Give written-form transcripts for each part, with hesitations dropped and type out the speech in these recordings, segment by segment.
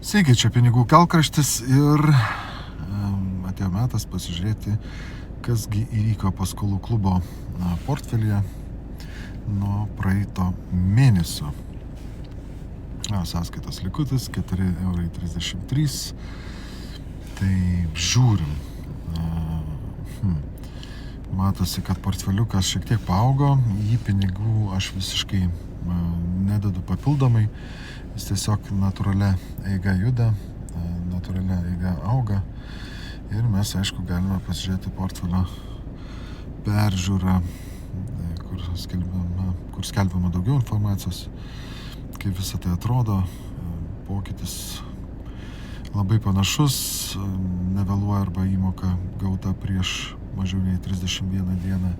Sveiki, čia pinigų kelkraštis ir atėjo metas pasižiūrėti, kasgi įvyko paskolų klubo portfelyje nuo praeito mėnesio. Sąskaitos likutis 4,33 €. Tai žiūrim. Matosi, kad portfeliukas šiek tiek paaugo, jį pinigų aš visiškai nededu papildomai. Jis tiesiog natūralia eiga juda, natūralia eiga auga ir mes, aišku, galime pasižiūrėti portfelio peržiūrą, kur skelbiama daugiau informacijos, kaip visą tai atrodo. Pokytis labai panašus, nevėluoja arba įmoka gauta prieš mažiau nei 31 dieną,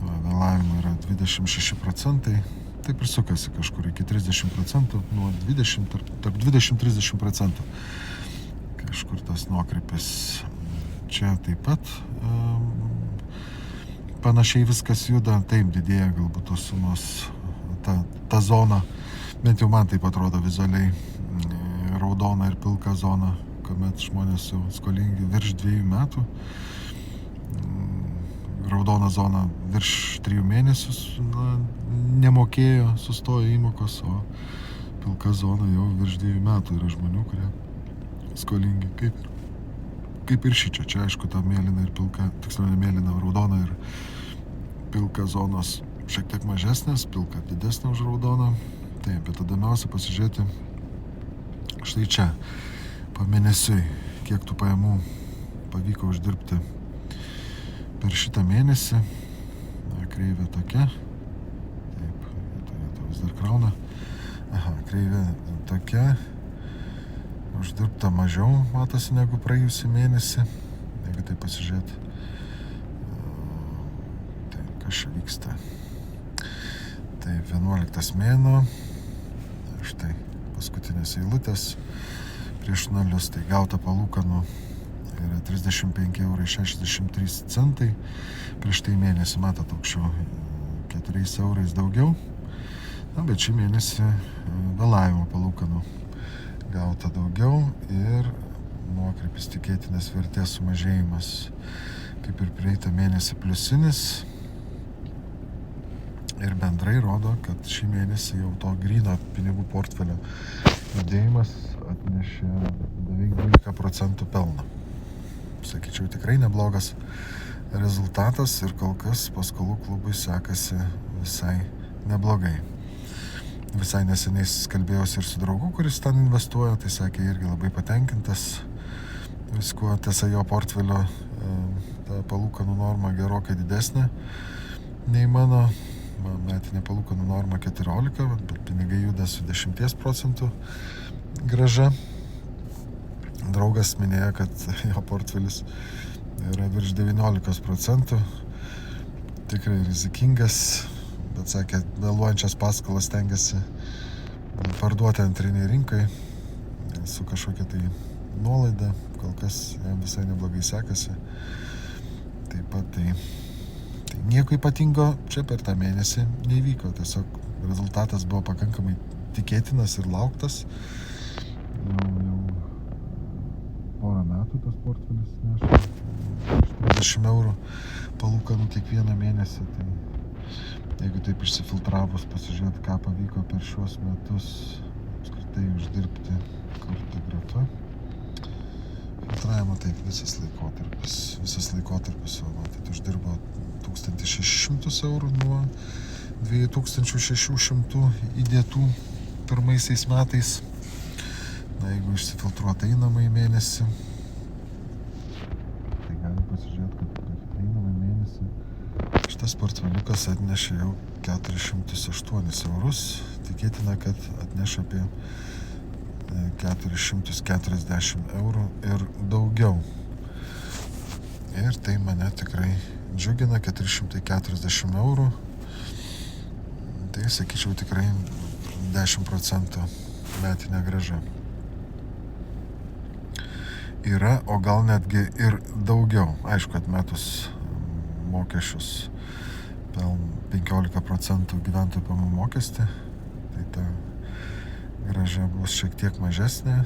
vėlavimo yra 26%. Taip ir sukasi kažkur iki 30%, nuo 20, tarp 20-30%. Kažkur tas nuokrypis. Čia taip pat panašiai viskas juda, taip didėja galbūt tos sumos, ta zona, bent jau man taip atrodo vizualiai, raudona ir pilka zona, kuomet žmonės jau skolingi virš 2 metų. Raudona zona virš 3 mėnesius nemokėjo, sustojo įmokos, o pilka zona jau virš 2 metų yra žmonių, kurie skolingi, kaip ir šičia. Čia aišku, ta mėlyna ir pilka, tiksliau ne mėlyna, raudona ir pilka zonos šiek tiek mažesnės, pilka didesnė už raudoną. Taip, bet tada įdomiausia pasižiūrėti štai čia, pamėnesiui, kiek tų pajamų pavyko uždirbti per šitą mėnesį. Kreivė tokia. Taip, tai vis dar krauna. Kreivė tokia. Uždirbta mažiau, matosi, negu praėjusį mėnesį. Jeigu tai pasižiūrėti. Tai kas čia vyksta? Tai 11 mėnuo. Štai paskutinės eilutės. Prieš nulius, tai gauta palūkanų yra 35,63 €. Prieš tai mėnesį, matot, aukščiau 4 € daugiau. Bet šį mėnesį vėlavimo palūkanų gauta daugiau ir nuokrypis tikėtinas vertės sumažėjimas, kaip ir praeitą mėnesį pliusinis. Ir bendrai rodo, kad šį mėnesį jau to gryno pinigų portfelio judėjimas atnešė beveik 12% pelną. Sakyčiau, tikrai neblogas rezultatas ir kol kas paskolų klubui sekasi visai neblogai. Visai neseniai kalbėjausi ir su draugu, kuris ten investuoja, tai sakė irgi labai patenkintas viskuo. Tiesa, jo portfelio ta palūkanų norma gerokai didesnė nei mano. Metinė palūkanų norma 14, bet pinigai juda su 10% grąža. Draugas minėjo, kad jo portfelis yra virš 19%. Tikrai rizikingas, bet sakė, vėluojančias paskolas tengiasi parduoti antriniai rinkai su kažkokia tai nuolaida. Kol kas jam visai neblogai sekasi. Taip pat tai nieko ypatingo čia per tą mėnesį neįvyko. Tiesiog rezultatas buvo pakankamai tikėtinas ir lauktas. Jau porą metų tas portfelis neša 30 € palūkanų kiekvieną mėnesį. Tai jeigu taip išsifiltravus pasižiūrėti, ką pavyko per šiuos metus apskritai uždirbti, kur ta grafa. Filtravimo taip visas laikotarpis, tai uždirbo 1600 € nuo 2600 įdėtų pirmaisiais metais. Jeigu išsifiltruota einamą į mėnesį, tai galim pasižiūrėti, kad einamą į mėnesį šitas portfeliukas atnešė jau 408 €. Tikėtina, kad atneš apie 440 € ir daugiau. Ir tai mane tikrai džiugina, 440 €. Tai, sakyčiau, tikrai 10% metinė grąža. Yra, o gal netgi ir daugiau. Aišku, atmetus mokesčius, 15% gyventojų pajamų mokestį, tai ta grąža bus šiek tiek mažesnė,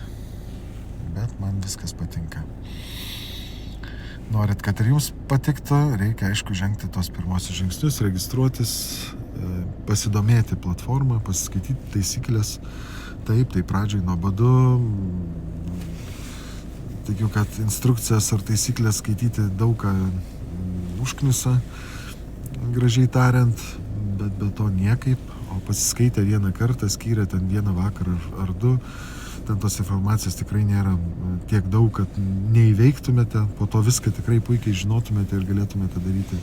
bet man viskas patinka. Norit, kad ir jums patiktų, reikia aišku žengti tos pirmosius žingsnius, registruotis, pasidomėti platformą, pasiskaityti taisyklės. Taip, tai pradžioj nuobodu. Tikiu, kad instrukcijas ar taisyklės skaityti daug ką užknisa, gražiai tariant, bet be to niekaip. O pasiskaitę vieną kartą, skyrę ten vieną vakarą ar du, ten tos informacijos tikrai nėra tiek daug, kad neįveiktumėte, po to viską tikrai puikiai žinotumėte ir galėtumėte daryti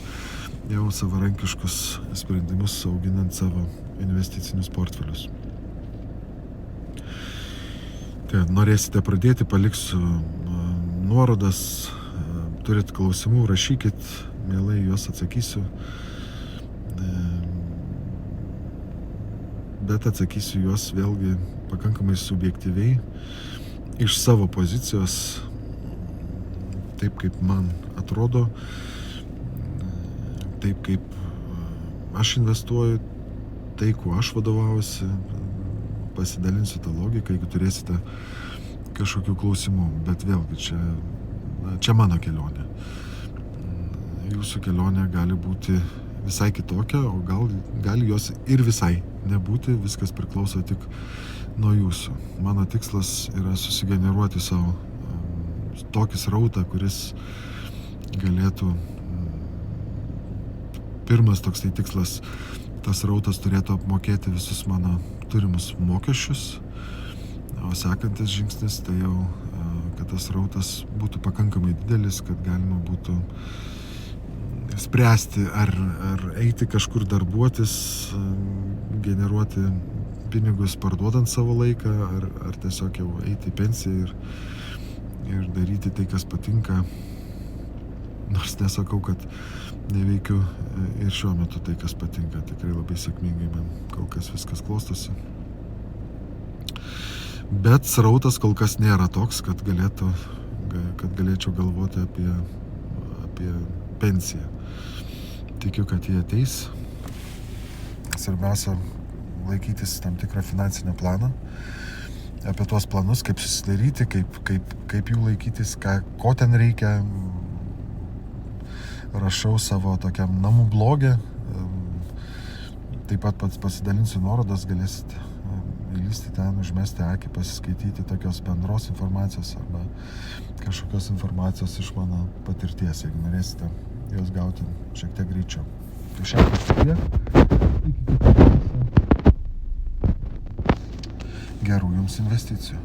jau savarankiškus sprendimus, auginant savo investicinius portfelius. Tai norėsite pradėti, paliksiu nuorodas, turit klausimų, rašykit, mielai juos atsakysiu. Bet atsakysiu juos vėlgi pakankamai subjektyviai, iš savo pozicijos, taip kaip man atrodo, taip kaip aš investuoju, tai kuo aš vadovaujuosi, pasidalinsiu tą logiką, jeigu turėsite kažkokių klausimų, bet vėlgi čia mano kelionė. Jūsų kelionė gali būti visai kitokia, o gali jos ir visai nebūti, viskas priklauso tik nuo jūsų. Mano tikslas yra susigeneruoti savo tokį srautą, kuris galėtų, pirmas toks tai tikslas, tas srautas turėtų apmokėti visus mano turimus mokesčius, o sekantis žingsnis tai jau, kad tas srautas būtų pakankamai didelis, kad galima būtų spręsti, ar eiti kažkur darbuotis, generuoti pinigus parduodant savo laiką, ar tiesiog jau eiti į pensiją ir daryti tai, kas patinka. Nors nesakau, kad neveikiu ir šiuo metu tai, kas patinka. Tikrai labai sėkmingai man kol kas viskas klostosi. Bet srautas kol kas nėra toks, kad galėčiau galvoti apie pensiją. Tikiu, kad jie ateis. Svarbiausia laikytis tam tikrą finansinę planą. Apie tuos planus, kaip susidaryti, kaip jų laikytis, ko ten reikia. Rašau savo tokiam namų blogė. Taip pat pats pasidalinsiu nuorodas, galėsite įlysti ten, užmesti akį, pasiskaityti tokios bendros informacijos arba kažkokios informacijos iš mano patirties, jeigu norėsite jos gauti šiek tiek greičiau. Tai šiandien tiek. Iki kitų kartų. Gerų jums investicijų.